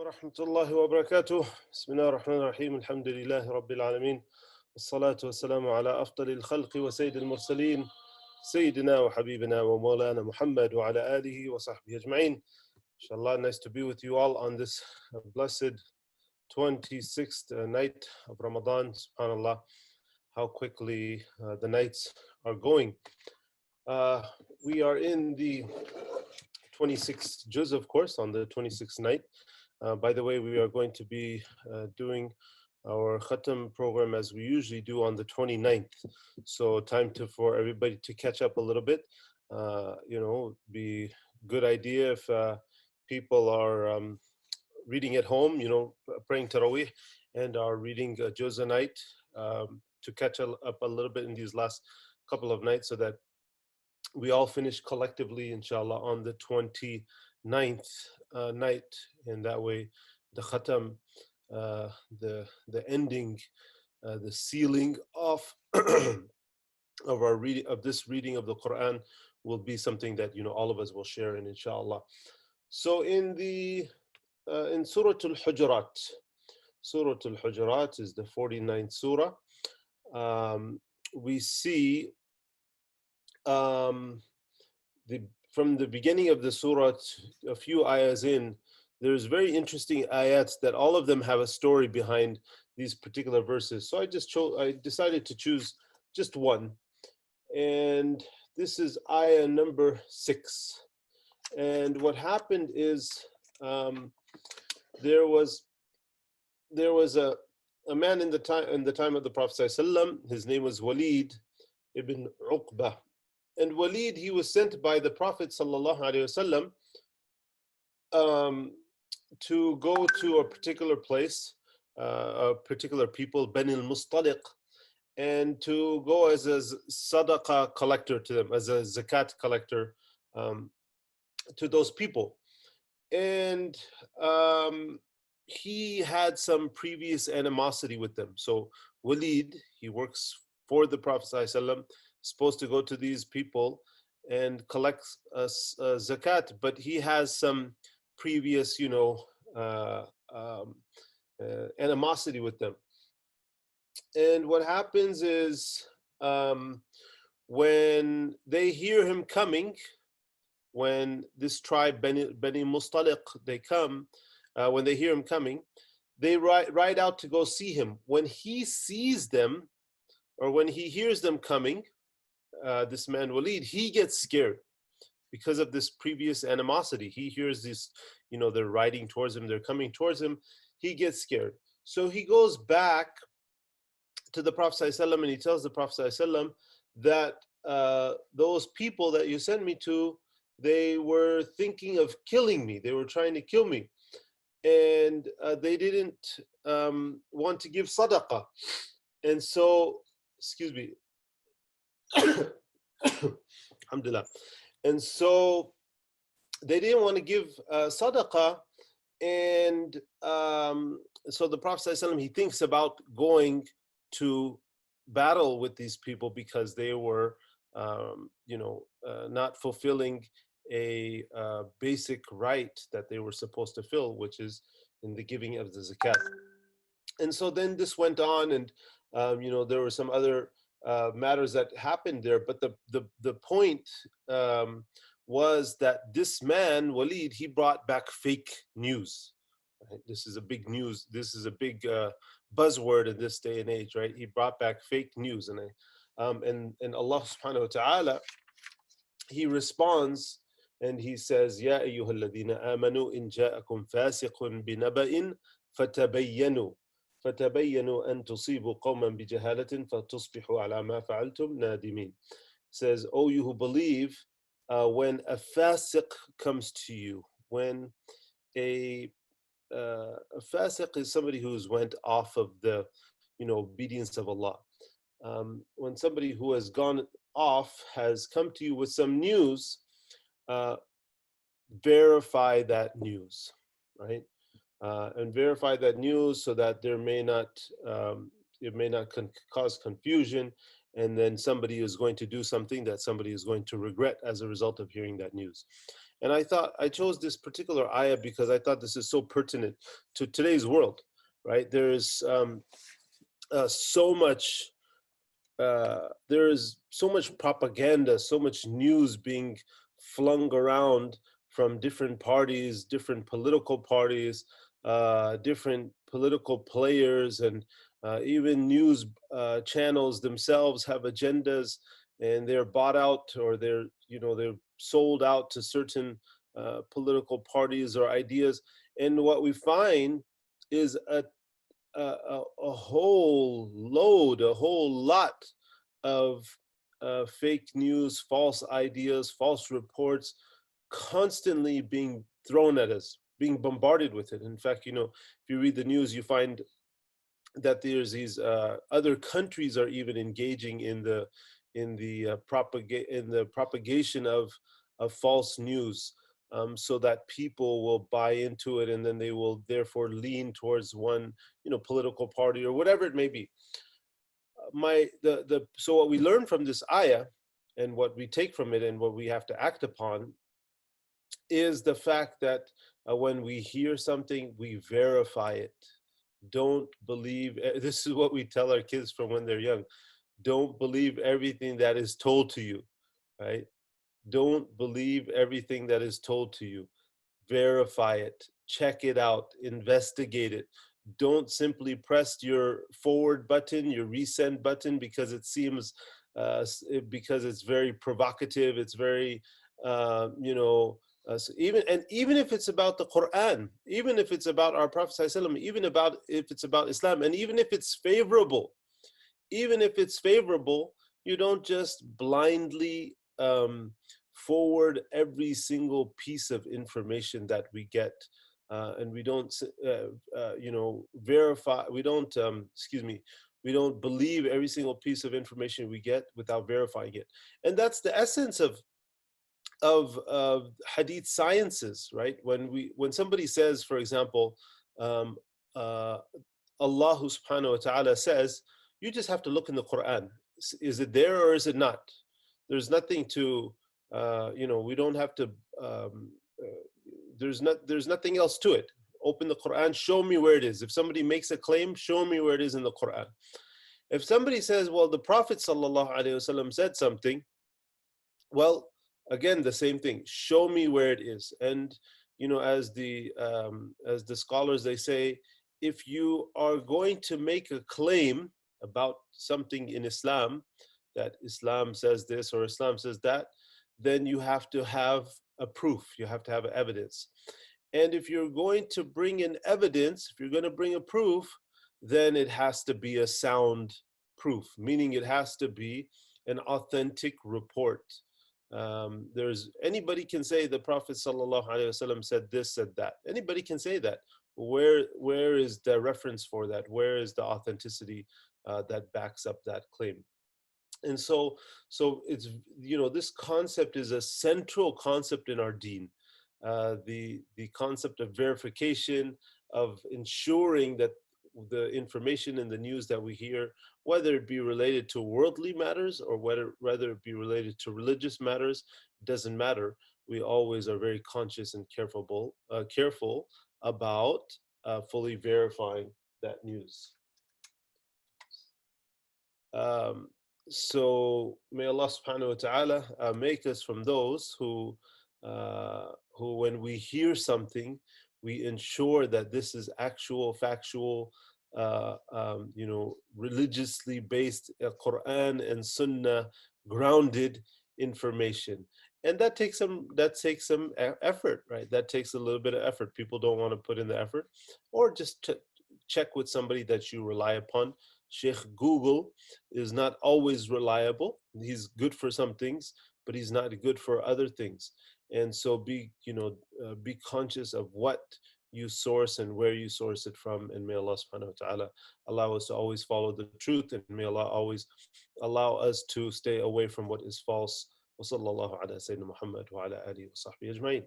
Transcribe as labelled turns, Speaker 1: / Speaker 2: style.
Speaker 1: ورحمة الله وبركاته. بسم الله الرحمن الرحيم. الحمد لله رب العالمين والصلاة والسلام على أفضل الخلق وسيد المرسلين سيدنا وحبيبنا ومولانا محمد وعلى آله وصحبه أجمعين. Inshallah, nice to be with you all on this blessed 26th night of Ramadan. SubhanAllah, how quickly the nights are going. We are in the 26th juz, of course, on the 26th night. By the way, we are going to be doing our Khatam program as we usually do on the 29th. So for everybody to catch up a little bit. Be good idea if people are reading at home, praying Taraweeh and are reading juz a night to catch up a little bit in these last couple of nights so that we all finish collectively, inshallah, on the 29th night. And that way, the khatam, the ending, the sealing of of our reading of this reading of the Quran will be something that all of us will share in, inshallah. So in Surat Al-Hujurat, Surat Al-Hujurat is the 49th surah. We see from the beginning of the surah, a few ayahs in, there's very interesting ayats that all of them have a story behind these particular verses. So I decided to choose just one, and this is ayah number 6. And what happened is there was a man in the time of the Prophet ﷺ. His name was Walid ibn Uqbah. And Walid, he was sent by the Prophet ﷺ to go to a particular place, a particular people, Bani al-Mustaliq, and to go as a sadaqah collector to them, as a zakat collector to those people. And he had some previous animosity with them. So Walid, he works for the Prophet ﷺ, supposed to go to these people and collect zakat, but he has some previous, animosity with them. And what happens is when they hear him coming, when this tribe, Bani Mustaliq, they come, when they hear him coming, they ride out to go see him. When he sees them, or when he hears them coming, this man Walid, he gets scared because of this previous animosity. He hears this, they're riding towards him, they're coming towards him, he gets scared. So he goes back to the Prophet ﷺ and he tells the Prophet ﷺ that those people that you sent me to, they were thinking of killing me. They were trying to kill me. And they didn't want to give sadaqah. And so, excuse me, alhamdulillah. And so they didn't want to give sadaqah. And so the Prophet ﷺ, he thinks about going to battle with these people because they were, not fulfilling a basic right that they were supposed to fill, which is in the giving of the zakat. And so then this went on, and there were some other matters that happened there. But the point was that this man Walid, he brought back fake news. Right? This is a big news. This is a big buzzword in this day and age, right? He brought back fake news, and Allah Subhanahu wa Taala, He responds and He says, "Ya ayyuhalladhina amanu in ja'akum fasiqun binaba'in fatabayyanu an tusibu qawman bijahalatin fatusbihu ala ma fa'altum nadimin." Says, "Oh, you who believe, when a fasiq comes to you, when a fasiq is somebody who's went off of the obedience of Allah. When somebody who has gone off has come to you with some news, verify that news, right? And verify that news so that it may not cause confusion, and then somebody is going to do something that somebody is going to regret as a result of hearing that news." And I thought I chose this particular ayah because I thought this is so pertinent to today's world, right? There's so much there is so much propaganda, so much news being flung around from different parties, different political parties, different political players, and even news channels themselves have agendas, and they're bought out, or they're sold out to certain political parties or ideas. And what we find is a whole load, a whole lot of fake news, false ideas, false reports constantly being thrown at us, being bombarded with it. In fact, if you read the news, you find that there's these other countries are even engaging in the propagation of false news, so that people will buy into it, and then they will therefore lean towards one political party or whatever it may be. So what we learn from this ayah, and what we take from it, and what we have to act upon, is the fact that when we hear something, we verify it. Don't believe, this is what we tell our kids from when they're young. Don't believe everything that is told to you, right? Don't believe everything that is told to you. Verify it, check it out, investigate it. Don't simply press your forward button, your resend button, because it seems, because it's very provocative, it's very, so even if it's about the Quran, even if it's about our Prophet ﷺ, even about if it's about Islam, and even if it's favorable, you don't just blindly forward every single piece of information that we get, and we don't, verify. We don't, excuse me. We don't believe every single piece of information we get without verifying it, and that's the essence of hadith sciences, right? When somebody says, for example, um, uh, Allah subhanahu wa ta'ala says, you just have to look in the Quran. Is it there or is it not? There's nothing to, we don't have to, there's nothing else to it. Open the Quran, show me where it is. If somebody makes a claim, show me where it is in the Quran. If somebody says, well, the Prophet sallallahu alaihi wasallam said something, well, again, the same thing. Show me where it is. And as the scholars, they say, if you are going to make a claim about something in Islam, that Islam says this or Islam says that, then you have to have a proof. You have to have evidence. And if you're going to bring in evidence, if you're going to bring a proof, then it has to be a sound proof, meaning it has to be an authentic report. There's Anybody can say the Prophet sallallahu alaihi wasallam said this, said that. Anybody can say that. Where is the reference for that? Where is the authenticity that backs up that claim? And so it's, this concept is a central concept in our deen. The concept of verification, of ensuring that the information in the news that we hear, whether it be related to worldly matters or whether it be related to religious matters, doesn't matter. We always are very conscious and careful about fully verifying that news. Um, so may Allah subhanahu wa ta'ala make us from those who, when we hear something, we ensure that this is actual, factual, religiously based, Quran and Sunnah grounded information. And that takes some effort, right? That takes a little bit of effort. People don't want to put in the effort, or just to check with somebody that you rely upon. Sheikh Google is not always reliable. He's good for some things, but he's not good for other things. And so be conscious of what you source and where you source it from. And may Allah subhanahu wa ta'ala allow us to always follow the truth, and may Allah always allow us to stay away from what is false. وصلى الله على سيدنا محمد وعلى آله وصحبه أجمعين.